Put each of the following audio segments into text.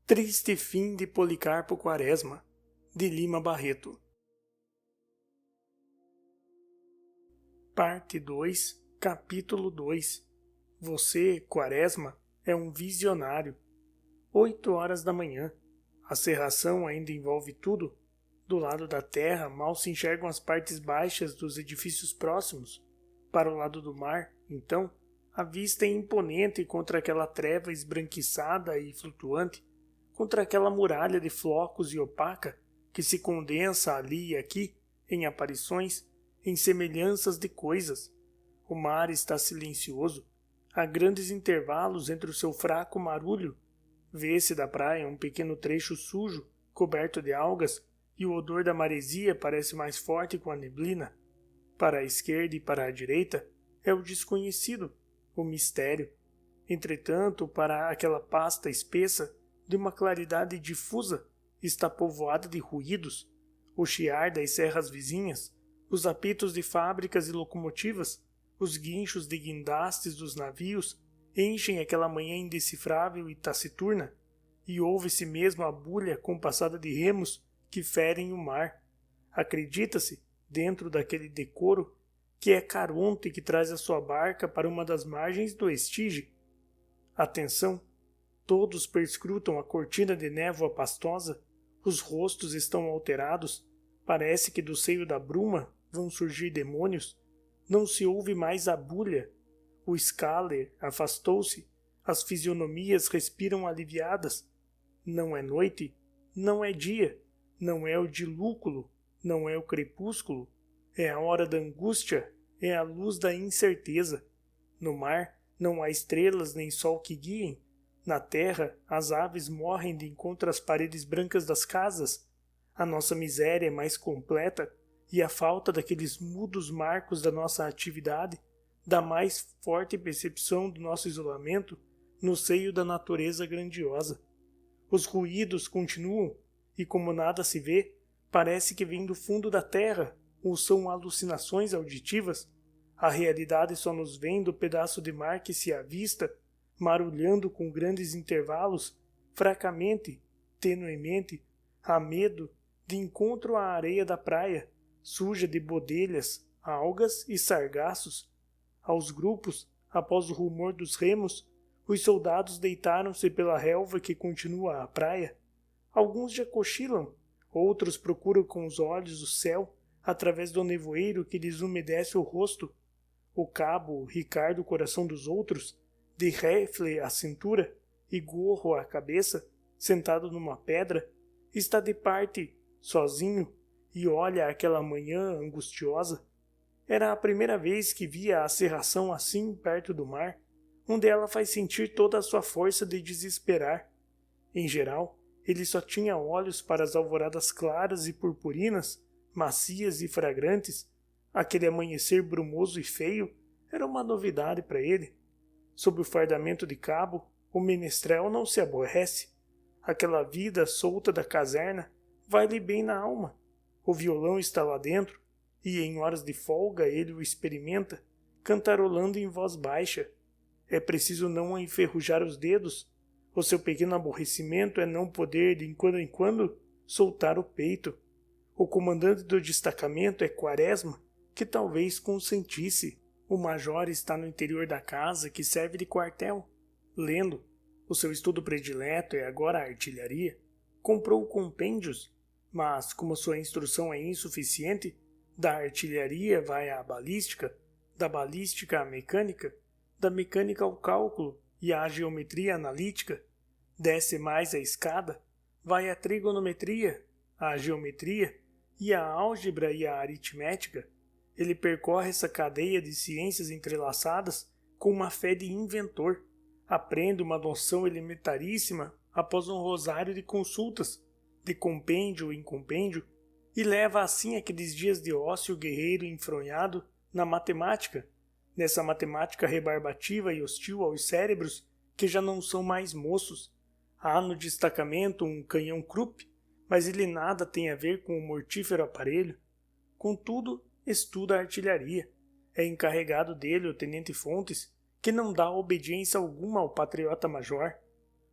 Triste fim de Policarpo Quaresma, de Lima Barreto. Parte 2, Capítulo 2. Você, Quaresma, é um visionário. 8 horas da manhã. A cerração ainda envolve tudo. Do lado da terra mal se enxergam as partes baixas dos edifícios próximos. Para o lado do mar, então, a vista é imponente contra aquela treva esbranquiçada e flutuante, contra aquela muralha de flocos e opaca que se condensa ali e aqui em aparições, em semelhanças de coisas. O mar está silencioso. Há grandes intervalos entre o seu fraco marulho. Vê-se da praia um pequeno trecho sujo, coberto de algas, e o odor da maresia parece mais forte com a neblina. Para a esquerda e para a direita é o desconhecido, o mistério. Entretanto, para aquela pasta espessa, de uma claridade difusa, está povoada de ruídos, o chiar das serras vizinhas, os apitos de fábricas e locomotivas, os guinchos de guindastes dos navios enchem aquela manhã indecifrável e taciturna, e ouve-se mesmo a bulha compassada de remos que ferem o mar. Acredita-se, dentro daquele decoro, que é Caronte que traz a sua barca para uma das margens do Estige. Atenção! Todos perscrutam a cortina de névoa pastosa, os rostos estão alterados, parece que do seio da bruma vão surgir demônios. Não se ouve mais a bulha. O Scaler afastou-se, as fisionomias respiram aliviadas. Não é noite, não é dia, não é o dilúculo, não é o crepúsculo, é a hora da angústia, é a luz da incerteza. No mar não há estrelas nem sol que guiem. Na terra, as aves morrem de encontro às paredes brancas das casas. A nossa miséria é mais completa e a falta daqueles mudos marcos da nossa atividade, da mais forte percepção do nosso isolamento no seio da natureza grandiosa. Os ruídos continuam e, como nada se vê, parece que vem do fundo da terra ou são alucinações auditivas. A realidade só nos vem do pedaço de mar que se avista, marulhando com grandes intervalos, fracamente, tenuemente, a medo, de encontro à areia da praia, suja de bodelhas, algas e sargaços. Aos grupos, após o rumor dos remos, os soldados deitaram-se pela relva que continua à praia. Alguns já cochilam, outros procuram com os olhos o céu através do nevoeiro que lhes umedece o rosto. O cabo Ricardo Coração dos Outros, de rifle à cintura e gorro à cabeça, sentado numa pedra, está de parte, sozinho, e olha aquela manhã angustiosa. Era a primeira vez que via a cerração assim perto do mar, onde ela faz sentir toda a sua força de desesperar. Em geral, ele só tinha olhos para as alvoradas claras e purpurinas, macias e fragrantes. Aquele amanhecer brumoso e feio era uma novidade para ele. Sob o fardamento de cabo, o menestrel não se aborrece. Aquela vida solta da caserna vai-lhe bem na alma. O violão está lá dentro, e em horas de folga ele o experimenta, cantarolando em voz baixa. É preciso não enferrujar os dedos. O seu pequeno aborrecimento é não poder, de quando em quando, soltar o peito. O comandante do destacamento é Quaresma, que talvez consentisse. O major está no interior da casa que serve de quartel, lendo. O seu estudo predileto é agora a artilharia. Comprou compêndios, mas como sua instrução é insuficiente, da artilharia vai à balística, da balística à mecânica, da mecânica ao cálculo e à geometria analítica. Desce mais a escada, vai à trigonometria, à geometria e à álgebra e à aritmética. Ele percorre essa cadeia de ciências entrelaçadas com uma fé de inventor. Aprende uma noção elementaríssima após um rosário de consultas, de compêndio em compêndio, e leva assim aqueles dias de ócio guerreiro enfronhado na matemática, nessa matemática rebarbativa e hostil aos cérebros que já não são mais moços. Há no destacamento um canhão Krupp, mas ele nada tem a ver com o mortífero aparelho. Contudo, estuda a artilharia. É encarregado dele o tenente Fontes, que não dá obediência alguma ao patriota major.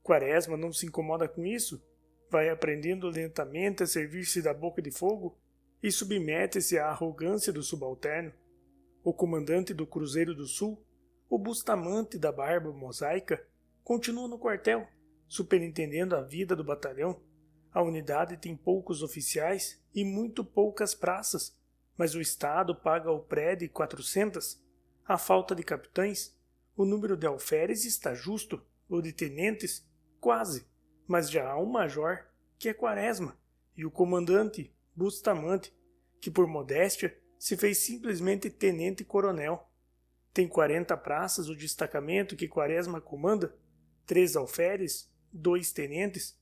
Quaresma não se incomoda com isso, vai aprendendo lentamente a servir-se da boca de fogo e submete-se à arrogância do subalterno. O comandante do Cruzeiro do Sul, o Bustamante da barba mosaica, continua no quartel, superintendendo a vida do batalhão. A unidade tem poucos oficiais e muito poucas praças, mas o Estado paga ao prédio 400. A falta de capitães, o número de alferes está justo, o de tenentes, quase, mas já há um major, que é Quaresma, e o comandante, Bustamante, que por modéstia se fez simplesmente tenente-coronel. Tem 40 praças o destacamento que Quaresma comanda, 3 alferes, 2 tenentes,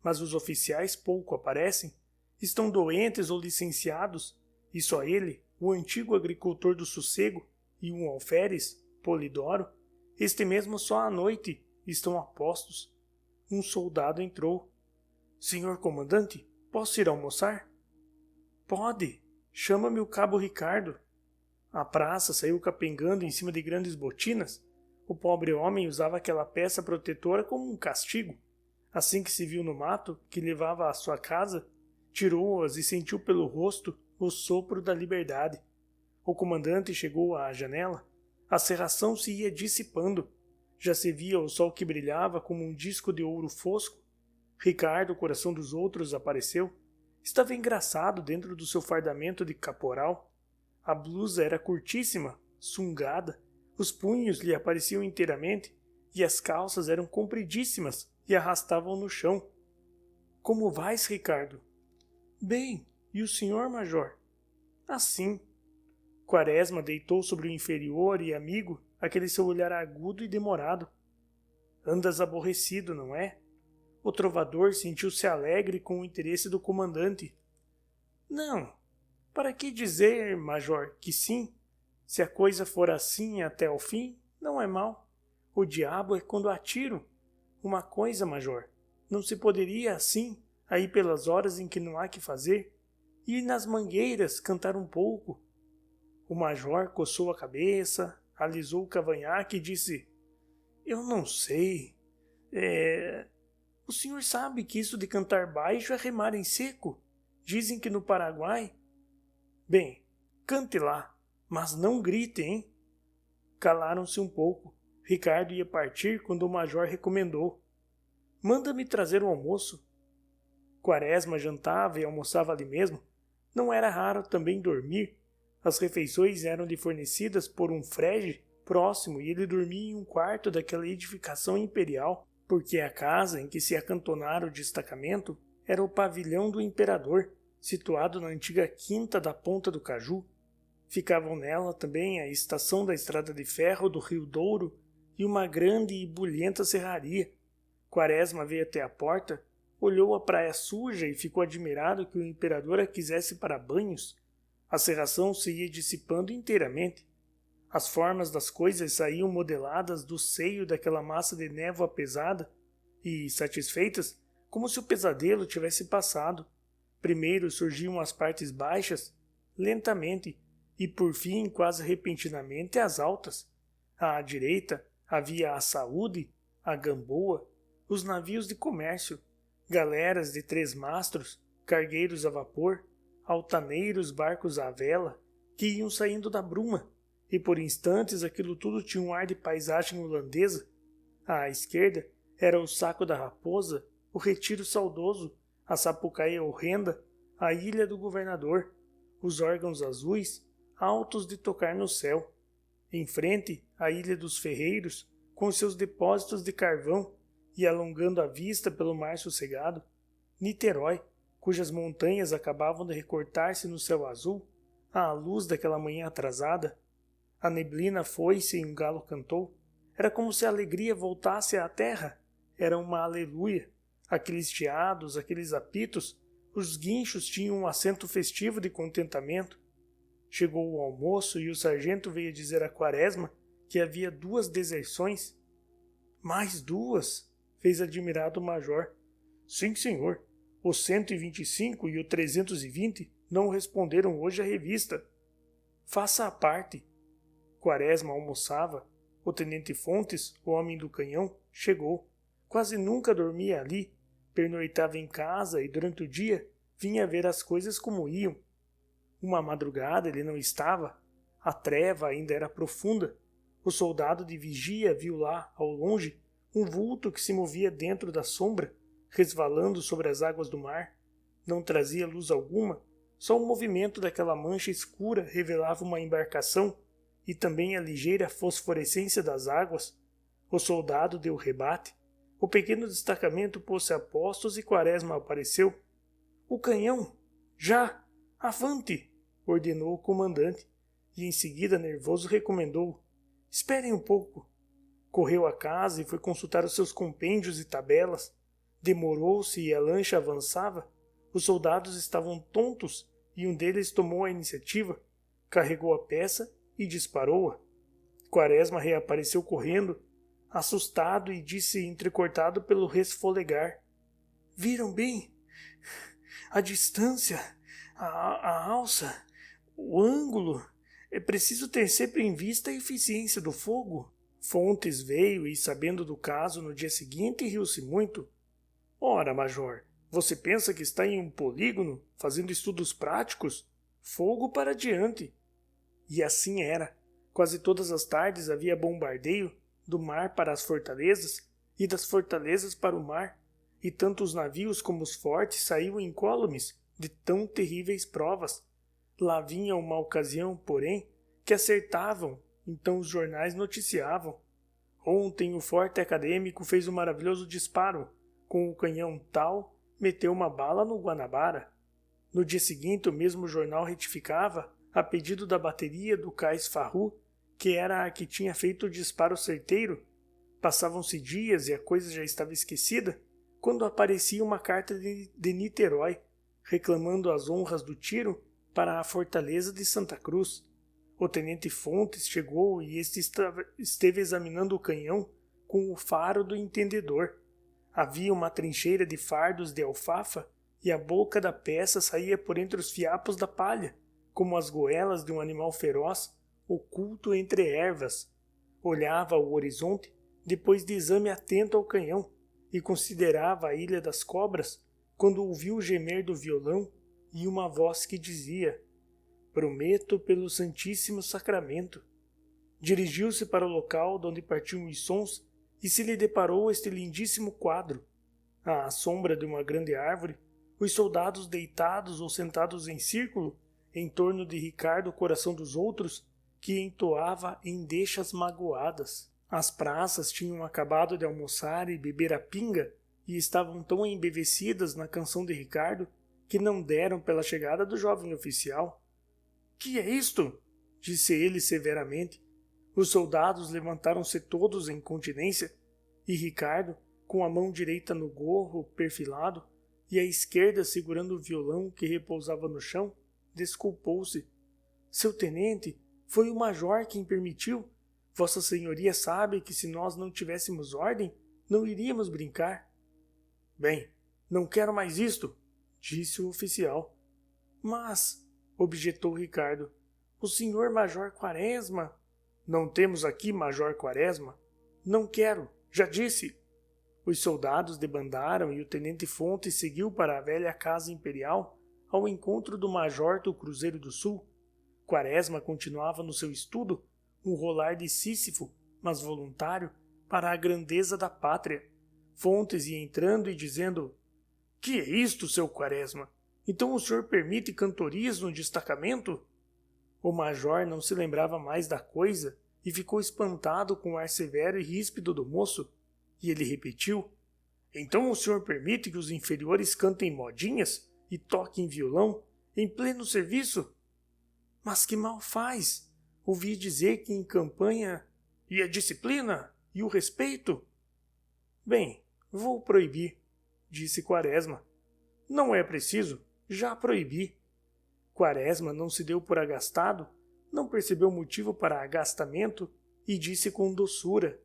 mas os oficiais pouco aparecem, estão doentes ou licenciados, e só ele, o antigo agricultor do Sossego, e um alferes, Polidoro, este mesmo só à noite, estão a postos. Um soldado entrou. Senhor comandante, posso ir almoçar? Pode. Chama-me o cabo Ricardo. A praça saiu capengando em cima de grandes botinas. O pobre homem usava aquela peça protetora como um castigo. Assim que se viu no mato, que levava à sua casa, tirou-as e sentiu pelo rosto o sopro da liberdade. O comandante chegou à janela. A cerração se ia dissipando. Já se via o sol que brilhava como um disco de ouro fosco. Ricardo, o coração dos outros, apareceu. Estava engraçado dentro do seu fardamento de caporal. A blusa era curtíssima, sungada, os punhos lhe apareciam inteiramente e as calças eram compridíssimas e arrastavam no chão. Como vais, Ricardo? Bem, e o senhor, major? Assim. Quaresma deitou sobre o inferior e amigo aquele seu olhar agudo e demorado. Andas aborrecido, não é? O trovador sentiu-se alegre com o interesse do comandante. Não. Para que dizer, major, que sim? Se a coisa for assim até ao fim, não é mal. O diabo é quando atiro. Uma coisa, major, não se poderia assim, aí pelas horas em que não há que fazer, ir nas mangueiras cantar um pouco. O major coçou a cabeça, alisou o cavanhaque e disse: Eu não sei. O senhor sabe que isso de cantar baixo é remar em seco? Dizem que no Paraguai... Bem, cante lá, mas não grite, hein? Calaram-se um pouco. Ricardo ia partir quando o major recomendou: Manda-me trazer o almoço. Quaresma jantava e almoçava ali mesmo. Não era raro também dormir. As refeições eram-lhe fornecidas por um frege próximo e ele dormia em um quarto daquela edificação imperial, porque a casa em que se acantonara o destacamento era o pavilhão do imperador, situado na antiga quinta da Ponta do Caju. Ficavam nela também a estação da estrada de ferro do Rio Douro e uma grande e bulhenta serraria. Quaresma veio até a porta, olhou a praia suja e ficou admirado que o imperador a quisesse para banhos. A cerração se ia dissipando inteiramente. As formas das coisas saíam modeladas do seio daquela massa de névoa pesada e, satisfeitas, como se o pesadelo tivesse passado. Primeiro surgiam as partes baixas, lentamente, e por fim, quase repentinamente, as altas. À direita havia a Saúde, a Gamboa, os navios de comércio, galeras de 3 mastros, cargueiros a vapor, altaneiros barcos à vela, que iam saindo da bruma, e por instantes aquilo tudo tinha um ar de paisagem holandesa. À esquerda era o Saco da Raposa, o Retiro Saudoso, a Sapucaia horrenda, a Ilha do Governador, os órgãos azuis, altos de tocar no céu. Em frente, a Ilha dos Ferreiros, com seus depósitos de carvão, e alongando a vista pelo mar sossegado, Niterói, cujas montanhas acabavam de recortar-se no céu azul, à luz daquela manhã atrasada. A neblina foi-se e um galo cantou. Era como se a alegria voltasse à terra. Era uma aleluia. Aqueles chiados, aqueles apitos, os guinchos tinham um acento festivo de contentamento. Chegou o almoço e o sargento veio dizer a Quaresma que havia 2 deserções. Mais 2? Fez admirado o major. Sim, senhor. O 125 e o 320 não responderam hoje à revista. Faça a parte. Quaresma almoçava. O tenente Fontes, o homem do canhão, chegou. Quase nunca dormia ali, pernoitava em casa e durante o dia vinha ver as coisas como iam. Uma madrugada ele não estava, a treva ainda era profunda. O soldado de vigia viu lá, ao longe, um vulto que se movia dentro da sombra, resvalando sobre as águas do mar. Não trazia luz alguma, só o movimento daquela mancha escura revelava uma embarcação e também a ligeira fosforescência das águas. O soldado deu rebate. O pequeno destacamento pôs-se a postos e Quaresma apareceu. "O canhão! Já! Avante!" ordenou o comandante, e em seguida, nervoso, recomendou: "Esperem um pouco." Correu à casa e foi consultar os seus compêndios e tabelas. Demorou-se e a lancha avançava. Os soldados estavam tontos e um deles tomou a iniciativa, carregou a peça e disparou-a. Quaresma reapareceu correndo, assustado, e disse entrecortado pelo resfolegar: "Viram bem? A distância, a alça, o ângulo. É preciso ter sempre em vista a eficiência do fogo." Fontes veio e, sabendo do caso no dia seguinte, riu-se muito. "Ora, major, você pensa que está em um polígono, fazendo estudos práticos? Fogo para diante." E assim era. Quase todas as tardes havia bombardeio, do mar para as fortalezas, e das fortalezas para o mar, e tanto os navios como os fortes saíam incólumes de tão terríveis provas. Lá vinha uma ocasião, porém, que acertavam, então os jornais noticiavam: "Ontem o forte acadêmico fez um maravilhoso disparo. Com o canhão tal, meteu uma bala no Guanabara." No dia seguinte o mesmo jornal retificava, a pedido da bateria do cais Farru, que era a que tinha feito o disparo certeiro. Passavam-se dias e a coisa já estava esquecida, quando aparecia uma carta de Niterói, reclamando as honras do tiro para a fortaleza de Santa Cruz. O tenente Fontes chegou e este esteve examinando o canhão com o faro do entendedor. Havia uma trincheira de fardos de alfafa e a boca da peça saía por entre os fiapos da palha, como as goelas de um animal feroz, oculto entre ervas. Olhava ao horizonte, depois de exame atento ao canhão, e considerava a Ilha das Cobras, quando ouviu o gemer do violão e uma voz que dizia: "Prometo pelo Santíssimo Sacramento." Dirigiu-se para o local de onde partiam os sons e se lhe deparou este lindíssimo quadro. À sombra de uma grande árvore, os soldados deitados ou sentados em círculo, em torno de Ricardo, coração dos outros, que entoava endechas magoadas. As praças tinham acabado de almoçar e beber a pinga, e estavam tão embevecidas na canção de Ricardo, que não deram pela chegada do jovem oficial. "Que é isto?" disse ele severamente. Os soldados levantaram-se todos em continência, e Ricardo, com a mão direita no gorro perfilado e a esquerda segurando o violão que repousava no chão, desculpou-se. "Seu tenente, foi o major quem permitiu. Vossa Senhoria sabe que se nós não tivéssemos ordem, não iríamos brincar." "Bem, não quero mais isto", disse o oficial. "Mas", objetou Ricardo, "o senhor Major Quaresma..." "Não temos aqui Major Quaresma." "Não quero, já disse." Os soldados debandaram e o tenente Fontes seguiu para a velha casa imperial, ao encontro do major do Cruzeiro do Sul. Quaresma continuava no seu estudo, um rolar de Sísifo, mas voluntário, para a grandeza da pátria. Fontes ia entrando e dizendo: "Que é isto, seu Quaresma? Então o senhor permite cantorias no destacamento?" O major não se lembrava mais da coisa e ficou espantado com o ar severo e ríspido do moço, e ele repetiu: "Então o senhor permite que os inferiores cantem modinhas e toquem violão em pleno serviço?" "Mas que mal faz? Ouvi dizer que em campanha... E a disciplina? E o respeito?" "Bem, vou proibir", disse Quaresma. "Não é preciso, já proibi." Quaresma não se deu por agastado, não percebeu motivo para agastamento e disse com doçura: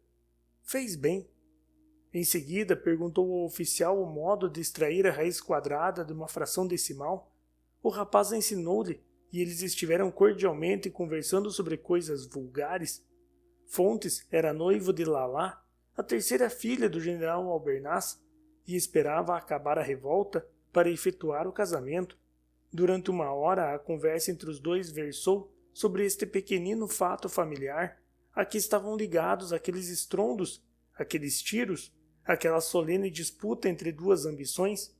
"Fez bem." Em seguida perguntou ao oficial o modo de extrair a raiz quadrada de uma fração decimal. O rapaz ensinou-lhe e eles estiveram cordialmente conversando sobre coisas vulgares. Fontes era noivo de Lalá, a terceira filha do general Albernaz, e esperava acabar a revolta para efetuar o casamento. Durante 1 hora a conversa entre os dois versou sobre este pequenino fato familiar, a que estavam ligados aqueles estrondos, aqueles tiros, aquela solene disputa entre duas ambições.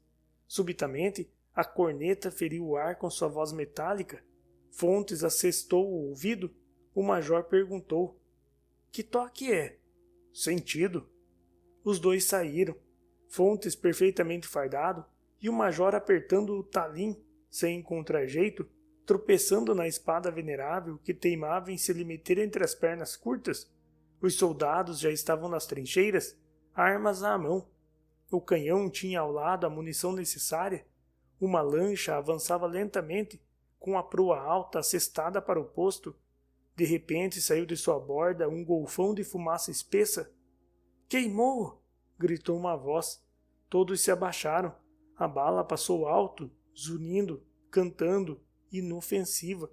Subitamente, a corneta feriu o ar com sua voz metálica. Fontes assestou o ouvido. O major perguntou: "Que toque é?" "Sentido." Os dois saíram. Fontes perfeitamente fardado e o major apertando o talim, sem encontrar jeito, tropeçando na espada venerável que teimava em se lhe meter entre as pernas curtas. Os soldados já estavam nas trincheiras, armas à mão. O canhão tinha ao lado a munição necessária. Uma lancha avançava lentamente, com a proa alta assestada para o posto. De repente saiu de sua borda um golfão de fumaça espessa. "Queimou!" gritou uma voz. Todos se abaixaram. A bala passou alto, zunindo, cantando, inofensiva.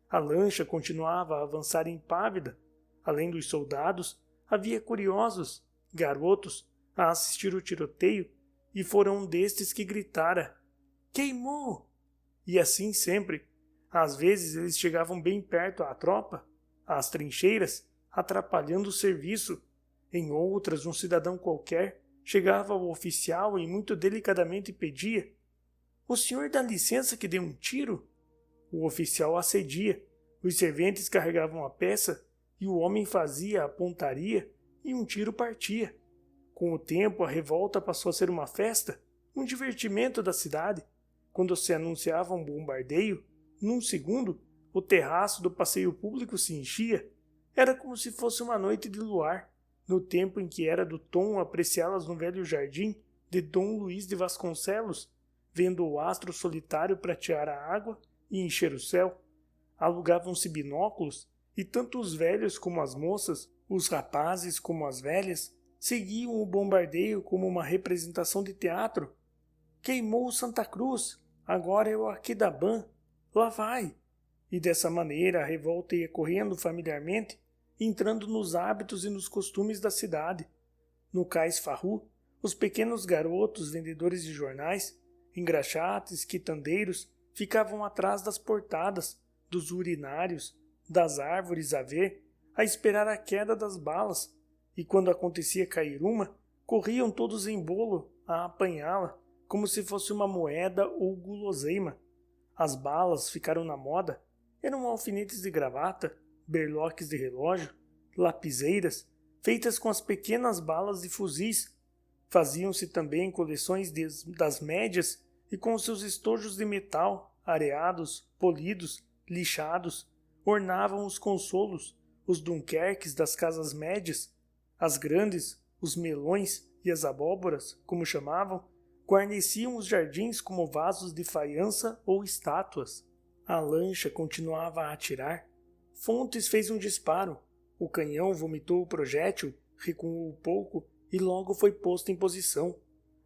A lancha continuava a avançar impávida. Além dos soldados, havia curiosos, garotos, a assistir o tiroteio, e foram um destes que gritara: "Queimou!" E assim sempre. Às vezes eles chegavam bem perto à tropa, às trincheiras, atrapalhando o serviço. Em outras, um cidadão qualquer chegava ao oficial e muito delicadamente pedia: "O senhor dá licença que dê um tiro?" O oficial acedia. Os serventes carregavam a peça e o homem fazia a pontaria e um tiro partia. Com o tempo, a revolta passou a ser uma festa, um divertimento da cidade. Quando se anunciava um bombardeio, num segundo, o terraço do passeio público se enchia. Era como se fosse uma noite de luar, no tempo em que era do tom apreciá-las no velho jardim de Dom Luís de Vasconcelos, vendo o astro solitário pratear a água e encher o céu. Alugavam-se binóculos, e tanto os velhos como as moças, os rapazes como as velhas, seguiam o bombardeio como uma representação de teatro. "Queimou Santa Cruz, agora é o Aquidabã, lá vai!" E dessa maneira a revolta ia correndo familiarmente, entrando nos hábitos e nos costumes da cidade. No cais Farru, os pequenos garotos vendedores de jornais, engraxates, quitandeiros, ficavam atrás das portadas, dos urinários, das árvores a ver, a esperar a queda das balas, e quando acontecia cair uma, corriam todos em bolo a apanhá-la, como se fosse uma moeda ou guloseima. As balas ficaram na moda. Eram alfinetes de gravata, berloques de relógio, lapiseiras, feitas com as pequenas balas de fuzis. Faziam-se também coleções das médias e com seus estojos de metal, areados, polidos, lixados, ornavam os consolos, os dunkerques das casas médias. As grandes, os melões e as abóboras, como chamavam, guarneciam os jardins como vasos de faiança ou estátuas. A lancha continuava a atirar. Fontes fez um disparo. O canhão vomitou o projétil, recuou um pouco e logo foi posto em posição.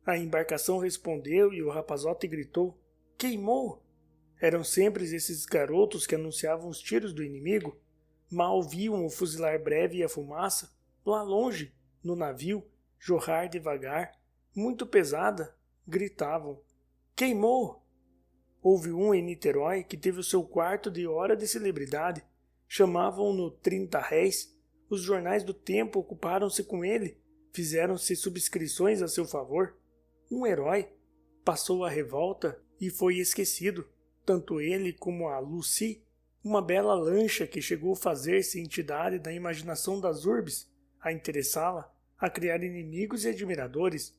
A embarcação respondeu e o rapazote gritou: "Queimou!" Eram sempre esses garotos que anunciavam os tiros do inimigo. Mal viam o fuzilar breve e a fumaça, lá longe, no navio, jorrar devagar, muito pesada, gritavam: "Queimou!" Houve um em Niterói que teve o seu quarto de hora de celebridade. Chamavam-no 30 réis. Os jornais do tempo ocuparam-se com ele, fizeram-se subscrições a seu favor. Um herói. Passou a revolta e foi esquecido. Tanto ele como a Lucy, uma bela lancha que chegou a fazer-se entidade da imaginação das urbes, a interessá-la, a criar inimigos e admiradores.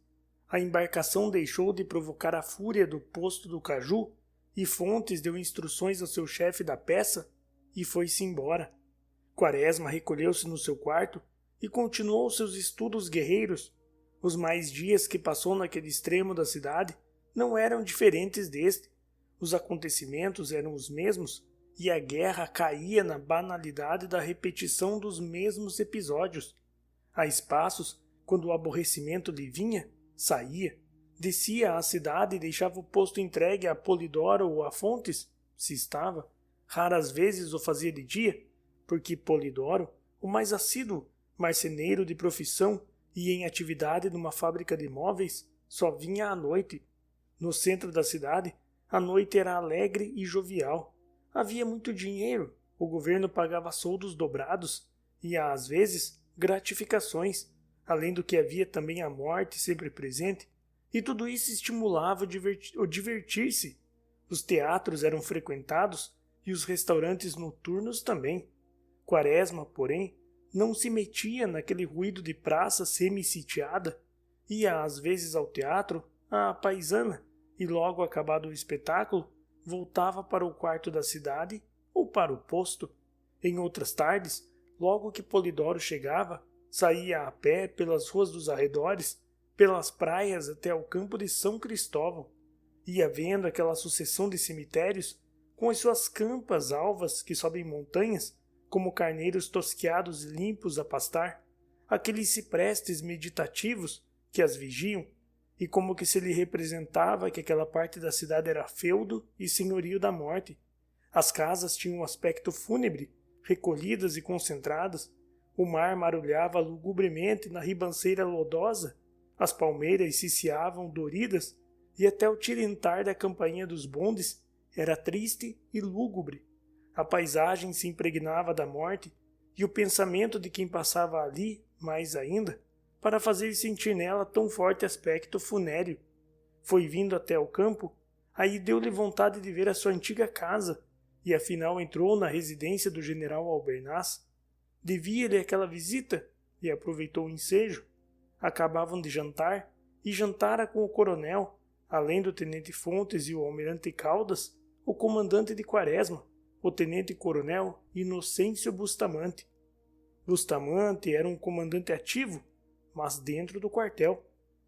A embarcação deixou de provocar a fúria do posto do Caju e Fontes deu instruções ao seu chefe da peça e foi-se embora. Quaresma recolheu-se no seu quarto e continuou seus estudos guerreiros. Os mais dias que passou naquele extremo da cidade não eram diferentes deste. Os acontecimentos eram os mesmos e a guerra caía na banalidade da repetição dos mesmos episódios. A espaços, quando o aborrecimento lhe vinha, saía, descia à cidade e deixava o posto entregue a Polidoro ou a Fontes, se estava. Raras vezes o fazia de dia, porque Polidoro, o mais assíduo, marceneiro de profissão, e em atividade numa fábrica de móveis, só vinha à noite. No centro da cidade, a noite era alegre e jovial. Havia muito dinheiro, o governo pagava soldos dobrados e, às vezes, gratificações, além do que havia também a morte sempre presente, e tudo isso estimulava o divertir-se. Os teatros eram frequentados e os restaurantes noturnos também. Quaresma, porém, não se metia naquele ruído de praça semi-sitiada. Ia às vezes ao teatro, à paisana, e logo acabado o espetáculo, voltava para o quarto da cidade ou para o posto. Em outras tardes, logo que Polidoro chegava, saía a pé pelas ruas dos arredores, pelas praias até ao campo de São Cristóvão. Ia vendo aquela sucessão de cemitérios, com as suas campas alvas que sobem montanhas, como carneiros tosquiados e limpos a pastar, aqueles ciprestes meditativos que as vigiam, e como que se lhe representava que aquela parte da cidade era feudo e senhorio da morte. As casas tinham um aspecto fúnebre, recolhidas e concentradas, o mar marulhava lugubremente na ribanceira lodosa, as palmeiras ciciavam doridas, e até o tilintar da campainha dos bondes era triste e lúgubre. A paisagem se impregnava da morte, e o pensamento de quem passava ali, mais ainda, para fazer sentir nela tão forte aspecto funéreo. Foi vindo até o campo, aí deu-lhe vontade de ver a sua antiga casa, e afinal entrou na residência do general Albernaz. Devia-lhe aquela visita, e aproveitou o ensejo. Acabavam de jantar, e jantara com o coronel, além do tenente Fontes e o almirante Caldas, o comandante de Quaresma, o tenente-coronel Inocêncio Bustamante. Bustamante era um comandante ativo, mas dentro do quartel.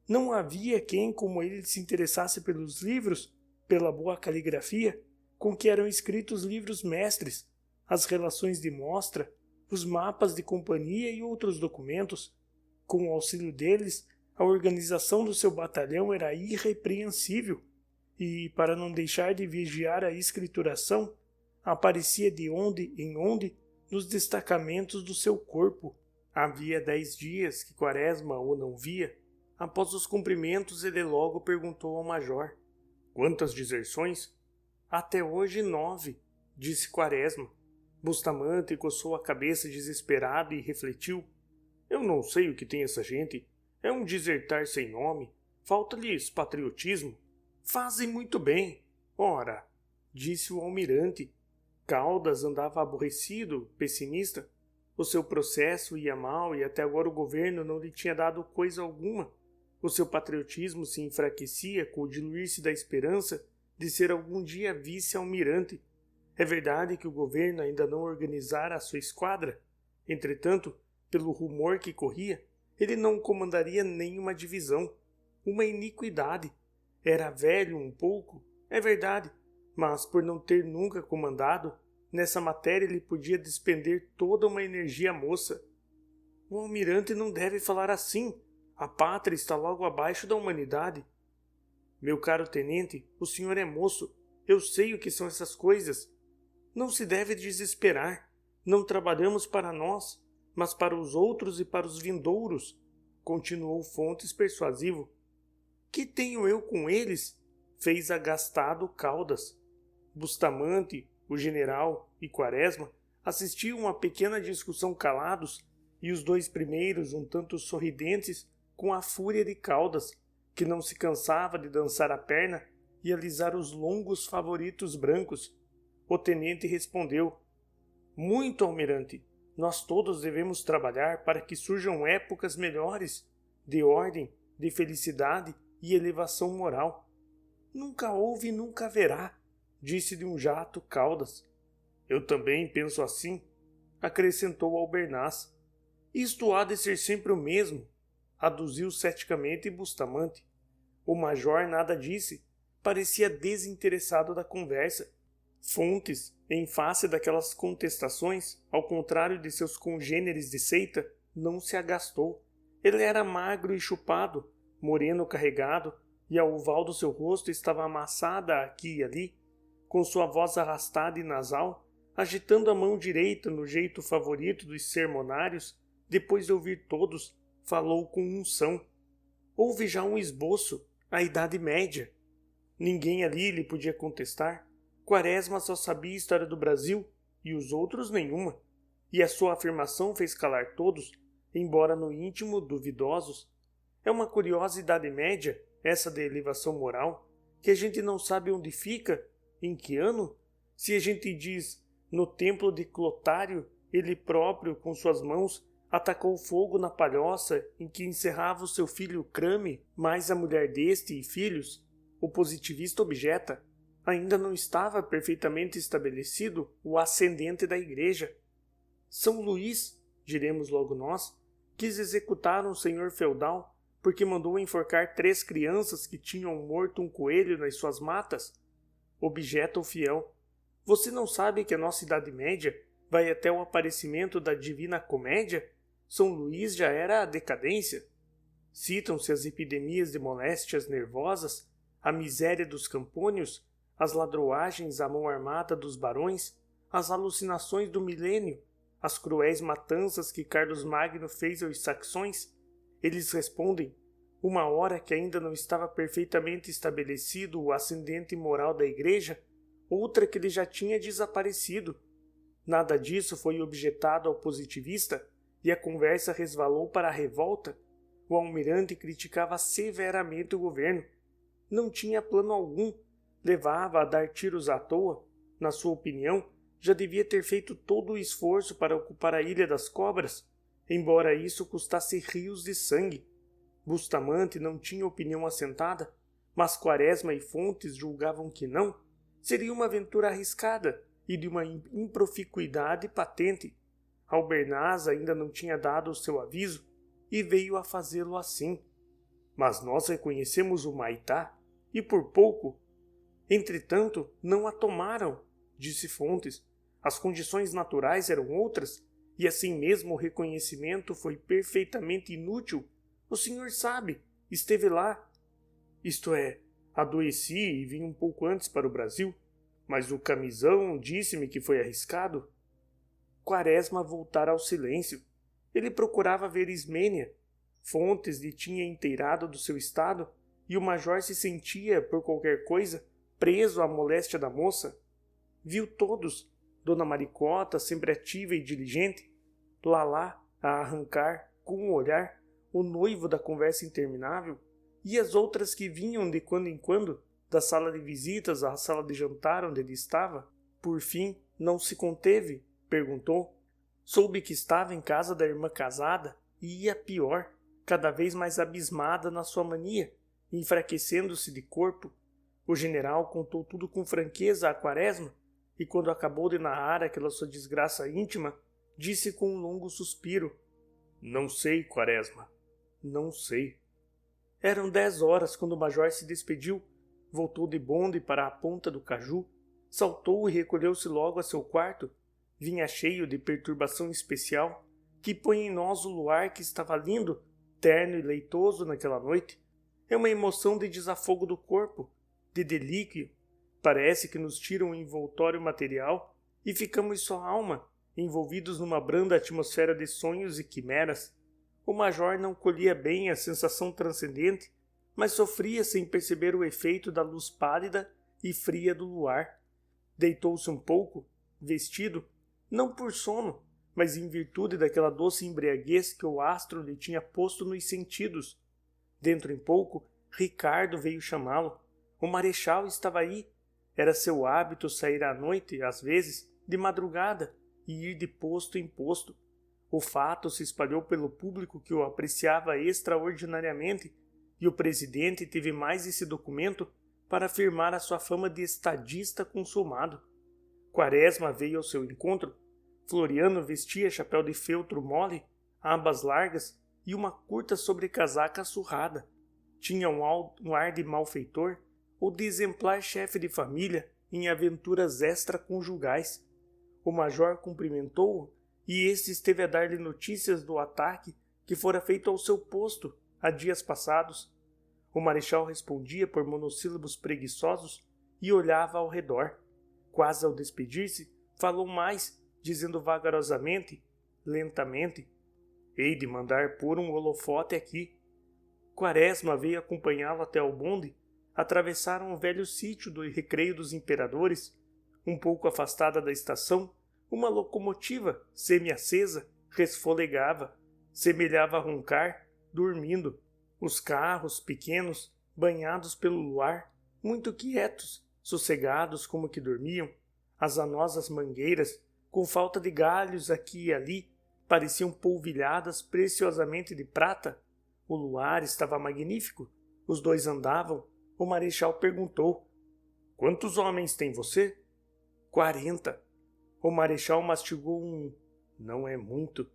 Não havia quem como ele se interessasse pelos livros, pela boa caligrafia, com que eram escritos livros mestres, as relações de mostra, os mapas de companhia e outros documentos. Com o auxílio deles, a organização do seu batalhão era irrepreensível, e, para não deixar de vigiar a escrituração, aparecia de onde em onde nos destacamentos do seu corpo. Havia 10 dias que Quaresma o não via. Após os cumprimentos, ele logo perguntou ao major: "Quantas deserções?" "Até hoje 9, disse Quaresma. Bustamante coçou a cabeça desesperado e refletiu. "Eu não sei o que tem essa gente. É um desertar sem nome. Falta-lhes patriotismo." "Fazem muito bem." "Ora," disse o almirante. Caldas andava aborrecido, pessimista. O seu processo ia mal e até agora o governo não lhe tinha dado coisa alguma. O seu patriotismo se enfraquecia com o diluir-se da esperança de ser algum dia vice-almirante. É verdade que o governo ainda não organizara a sua esquadra. Entretanto, pelo rumor que corria, ele não comandaria nenhuma divisão. Uma iniquidade. Era velho um pouco, é verdade, mas por não ter nunca comandado, nessa matéria ele podia despender toda uma energia moça. "O almirante não deve falar assim. A pátria está logo abaixo da humanidade." "Meu caro tenente, o senhor é moço. Eu sei o que são essas coisas. Não se deve desesperar. Não trabalhamos para nós, mas para os outros e para os vindouros," continuou Fontes persuasivo. "Que tenho eu com eles?" fez agastado Caldas. Bustamante, o general e Quaresma assistiam a pequena discussão calados, e os dois primeiros um tanto sorridentes com a fúria de Caldas, que não se cansava de dançar a perna e alisar os longos favoritos brancos. O tenente respondeu: "Muito, almirante. Nós todos devemos trabalhar para que surjam épocas melhores, de ordem, de felicidade e elevação moral." "Nunca houve e nunca haverá," disse de um jato Caldas. "Eu também penso assim," acrescentou Albernaz. "Isto há de ser sempre o mesmo," aduziu ceticamente Bustamante. O major nada disse, parecia desinteressado da conversa. Fontes, em face daquelas contestações, ao contrário de seus congêneres de seita, não se agastou. Ele era magro e chupado, moreno carregado, e a oval do seu rosto estava amassada aqui e ali, com sua voz arrastada e nasal, agitando a mão direita no jeito favorito dos sermonários, depois de ouvir todos, Falou com unção. Houve já um esboço, a Idade Média. Ninguém ali lhe podia contestar. Quaresma só sabia a história do Brasil e os outros nenhuma. E a sua afirmação fez calar todos, embora no íntimo duvidosos. É uma curiosa Idade Média, essa da elevação moral, que a gente não sabe onde fica, em que ano. Se a gente diz, no templo de Clotário, ele próprio, com suas mãos, atacou fogo na palhoça em que encerrava o seu filho Crame, mais a mulher deste e filhos, o positivista objeta, ainda não estava perfeitamente estabelecido o ascendente da Igreja. São Luís, diremos logo nós, quis executar um senhor feudal porque mandou enforcar 3 crianças que tinham morto um coelho nas suas matas? Objeta o fiel. Você não sabe que a nossa Idade Média vai até o aparecimento da Divina Comédia? São Luís já era a decadência. Citam-se as epidemias de moléstias nervosas, a miséria dos campônios, as ladroagens à mão armada dos barões, as alucinações do milênio, as cruéis matanças que Carlos Magno fez aos saxões. Eles respondem, uma hora que ainda não estava perfeitamente estabelecido o ascendente moral da Igreja, outra que ele já tinha desaparecido. Nada disso foi objetado ao positivista e a conversa resvalou para a revolta. O almirante criticava severamente o governo. Não tinha plano algum, levava a dar tiros à toa. Na sua opinião, já devia ter feito todo o esforço para ocupar a Ilha das Cobras, embora isso custasse rios de sangue. Bustamante não tinha opinião assentada, mas Quaresma e Fontes julgavam que não. Seria uma aventura arriscada e de uma improficuidade patente. Albernaz ainda não tinha dado o seu aviso e veio a fazê-lo assim. Mas nós reconhecemos o Maitá e por pouco. Entretanto, não a tomaram, disse Fontes. As condições naturais eram outras e assim mesmo o reconhecimento foi perfeitamente inútil. O senhor sabe, esteve lá. Isto é, adoeci e vim um pouco antes para o Brasil, mas o camisão disse-me que foi arriscado. Quaresma voltara ao silêncio. Ele procurava ver Ismênia. Fontes lhe tinha inteirado do seu estado e o major se sentia, por qualquer coisa, preso à moléstia da moça. Viu todos, Dona Maricota, sempre ativa e diligente, Lalá, a arrancar, com um olhar, o noivo da conversa interminável, e as outras que vinham de quando em quando, da sala de visitas à sala de jantar onde ele estava. Por fim, não se conteve, perguntou. Soube que estava em casa da irmã casada e ia pior, cada vez mais abismada na sua mania, enfraquecendo-se de corpo. O general contou tudo com franqueza a Quaresma, e quando acabou de narrar aquela sua desgraça íntima, disse com um longo suspiro: Não sei, Quaresma, não sei. Eram 10 horas quando o major se despediu, voltou de bonde para a ponta do caju, saltou e recolheu-se logo a seu quarto. Vinha cheio de perturbação especial, que põe em nós o luar que estava lindo, terno e leitoso naquela noite. É uma emoção de desafogo do corpo, de delíquio. Parece que nos tira um envoltório material e ficamos só alma, envolvidos numa branda atmosfera de sonhos e quimeras. O major não colhia bem a sensação transcendente, mas sofria sem perceber o efeito da luz pálida e fria do luar. Deitou-se um pouco, vestido, não por sono, mas em virtude daquela doce embriaguez que o astro lhe tinha posto nos sentidos. Dentro em pouco, Ricardo veio chamá-lo. O marechal estava aí. Era seu hábito sair à noite, às vezes, de madrugada, e ir de posto em posto. O fato se espalhou pelo público que o apreciava extraordinariamente, e o presidente teve mais esse documento para afirmar a sua fama de estadista consumado. Quaresma veio ao seu encontro. Floriano vestia chapéu de feltro mole, abas largas e uma curta sobrecasaca surrada. Tinha um ar de malfeitor ou de exemplar chefe de família em aventuras extraconjugais. O major cumprimentou-o e este esteve a dar-lhe notícias do ataque que fora feito ao seu posto há dias passados. O marechal respondia por monossílabos preguiçosos e olhava ao redor. Quase ao despedir-se, falou mais, dizendo vagarosamente, lentamente: Hei de mandar pôr um holofote aqui. Quaresma veio acompanhá-lo até ao bonde. Atravessaram o velho sítio do Recreio dos Imperadores. Um pouco afastada da estação, uma locomotiva, semi-acesa, resfolegava, semelhava roncar, dormindo. Os carros, pequenos, banhados pelo luar, muito quietos, sossegados como que dormiam. As anosas mangueiras, com falta de galhos aqui e ali, pareciam polvilhadas preciosamente de prata. O luar estava magnífico. Os dois andavam. O marechal perguntou: "Quantos homens tem você?" 40. O marechal mastigou um "não é muito"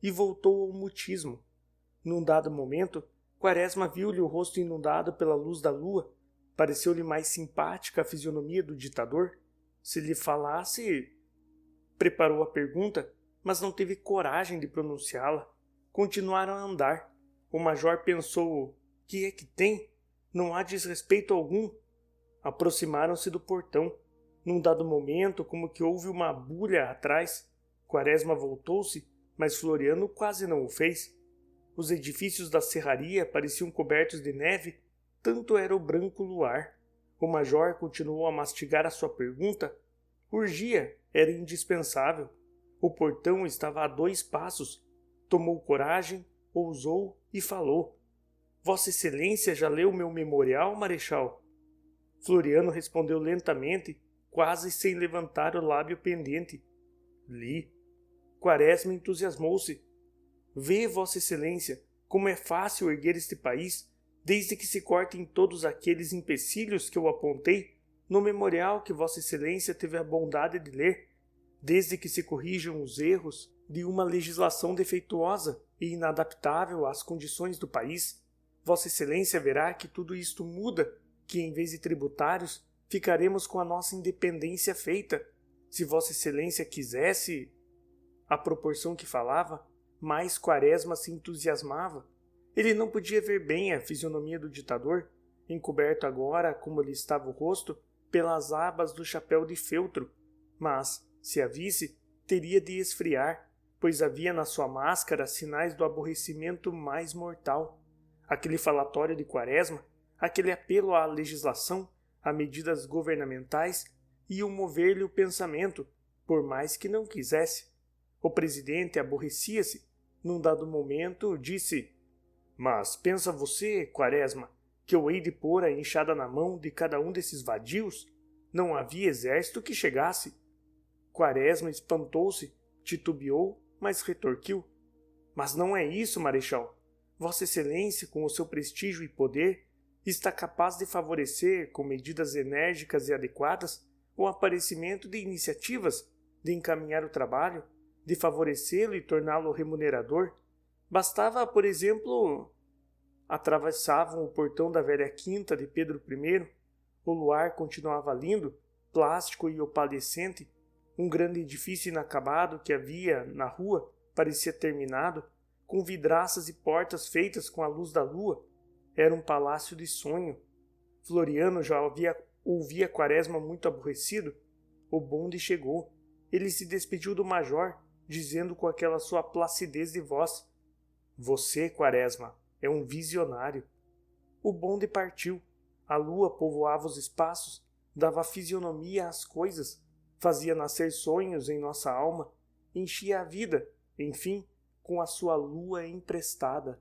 e voltou ao mutismo. Num dado momento, Quaresma viu-lhe o rosto inundado pela luz da lua. Pareceu-lhe mais simpática a fisionomia do ditador. Se lhe falasse... Preparou a pergunta, mas não teve coragem de pronunciá-la. Continuaram a andar. O major pensou: que é que tem? Não há desrespeito algum. Aproximaram-se do portão. Num dado momento, como que houve uma bulha atrás. Quaresma voltou-se, mas Floriano quase não o fez. Os edifícios da serraria pareciam cobertos de neve, tanto era o branco luar. O major continuou a mastigar a sua pergunta. Urgia, era indispensável. O portão estava a 2 passos. Tomou coragem, ousou e falou: "Vossa Excelência já leu meu memorial, marechal?" Floriano respondeu lentamente, quase sem levantar o lábio pendente: "Li." Quaresma entusiasmou-se: "Vê, Vossa Excelência, como é fácil erguer este país, desde que se cortem todos aqueles empecilhos que eu apontei no memorial que Vossa Excelência teve a bondade de ler, desde que se corrijam os erros de uma legislação defeituosa e inadaptável às condições do país. Vossa Excelência verá que tudo isto muda, que em vez de tributários, ficaremos com a nossa independência feita. Se Vossa Excelência quisesse..." À proporção que falava, mais Quaresma se entusiasmava. Ele não podia ver bem a fisionomia do ditador, encoberto agora, como lhe estava o rosto, pelas abas do chapéu de feltro, mas, se a visse, teria de esfriar, pois havia na sua máscara sinais do aborrecimento mais mortal. Aquele falatório de Quaresma, aquele apelo à legislação, a medidas governamentais, iam mover-lhe o pensamento, por mais que não quisesse. O presidente aborrecia-se. Num dado momento, disse: "Mas pensa você, Quaresma, que eu hei de pôr a enxada na mão de cada um desses vadios? Não havia exército que chegasse." Quaresma espantou-se, titubeou, mas retorquiu: "Mas não é isso, marechal. Vossa Excelência, com o seu prestígio e poder, está capaz de favorecer, com medidas enérgicas e adequadas, o aparecimento de iniciativas, de encaminhar o trabalho, de favorecê-lo e torná-lo remunerador. Bastava, por exemplo..." Atravessavam o portão da velha quinta de Pedro I. O luar continuava lindo, plástico e opalescente. Um grande edifício inacabado que havia na rua parecia terminado, com vidraças e portas feitas com a luz da lua. Era um palácio de sonho. Floriano já ouvia Quaresma muito aborrecido. O bonde chegou. Ele se despediu do major, dizendo com aquela sua placidez de voz: "Você, Quaresma, é um visionário." O bonde partiu. A lua povoava os espaços, dava fisionomia às coisas, fazia nascer sonhos em nossa alma, enchia a vida, enfim, com a sua lua emprestada.